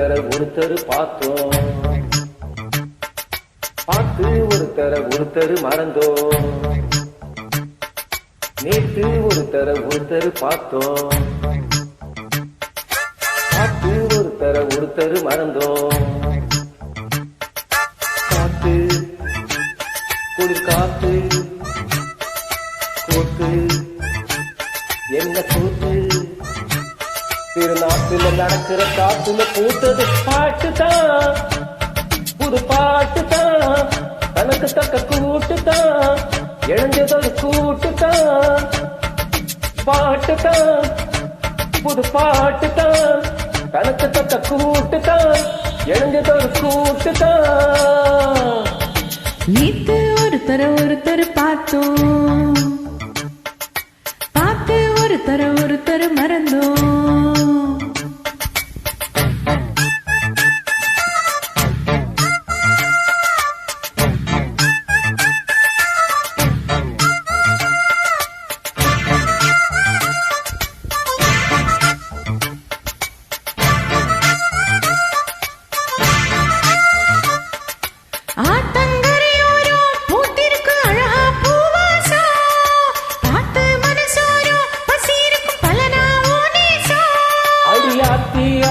ஒருத்தர் பார்த்தோம், பார்த்து ஒருத்தர் மறந்தோம். நேற்று ஒருத்தர் பார்த்தோம், பார்த்து ஒருத்தர் மறந்தோம். காத்து குளிர் காத்து கூத்து என்ன கூத்து, திருநாட்டுல நடக்கிற காத்துல பூத்தது பாட்டுதான், புது பாட்டுதான், தனக்கு தக்க கூட்டுதான், இழந்ததொரு கூட்டுதான், பாட்டுதான், புது பாட்டுதான், தனக்கு தக்க கூட்டுதான், இழந்ததொரு கூட்டுதான். நேத்து ஒருத்தர் பார்த்தோம், பார்த்து ஒருத்தர் மறந்தோம்.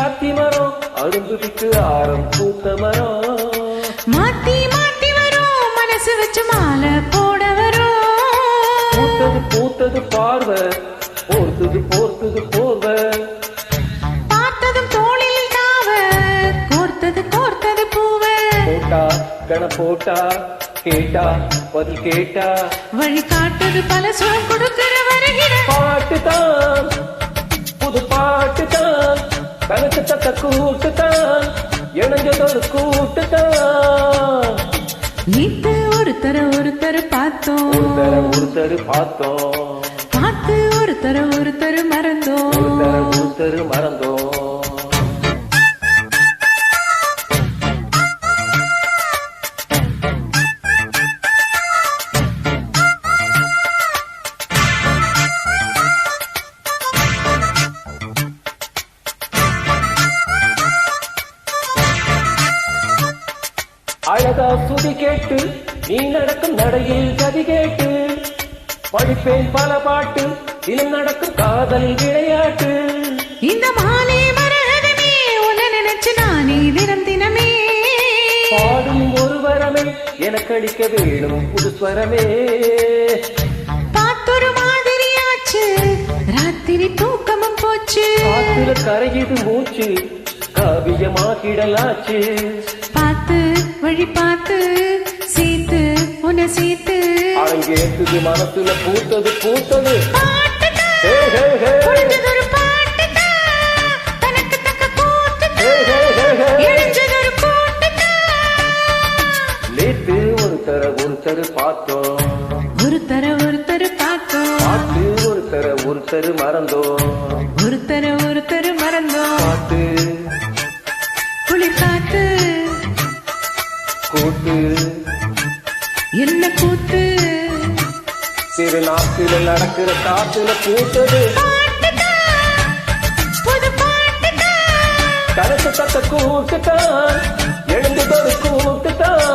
ஆத்தி மரம் அரும்புக்கு ஆரம் பூத்த மரம், மாத்தி மாத்தி வரும் மனசு வச்சு மாலை போட வரும். பூத்தது பார்வை, போர்த்தது போர்வை, பார்த்ததும் தோளில் தாவ, கோர்த்தது பூவ. போட்டா கண போட்டா, கேட்டா பதில் கேட்டா, வழி காட்டுது பல சுகம் கொடுக்கிற வருகிற பாட்டுதான், புது பாட்டுதான், தனக்கு தக்க கூட்டுதான், இணைஞ்சதொரு கூட்டுதான். நேத்து ஒருத்தர் பார்த்தோம், ஒருத்தர் பார்த்தோம், பார்த்து ஒருத்தர் மறந்தோம். ஒருத்தர் மறந்தோம். அழகா சுதி கேட்டு நீ நடக்கும் நடையில் கதி கேட்டு, படிப்பேன் பல பாட்டு தினம் நடக்கும் காதல் விளையாட்டு. இந்த மாலை மரகதமே உன்னை நினைச்சு நானே தினமே பாடும் ஒரு வரமே எனக்கு அளிக்க வேணும் புது ஸ்வரமே. பார்த்தொரு மாதிரியாச்சு ராத்திரி தூக்கமும் போச்சு, காத்துல கரையுது மூச்சு காவியமாகிடலாச்சு. பார்த்து வழி பார்த்து சேர்த்து உன்னை சேர்த்து அரங்கேற்றது மனசுல பூத்தது முடிஞ்சதொரு பாட்டுதான், தனக்கு தக்க கூத்துதான், இழிஞ்சதொரு கூட்டுதான். நேத்து ஒருத்தர் பார்த்தோம், ஒருத்தர் பார்த்தோம், பார்த்து ஒருத்தர் மறந்தோம். ஒருத்தர் மறந்தோம். பாட்டு குளிர் காத்து கூட்டு என்ன கூத்து, திருநாட்டில நடக்கிற காத்துல பூத்தது புது பாட்டுதான், தனக்கு தக்க கூட்டுதான், எழுந்ததொரு கூட்டுதான்.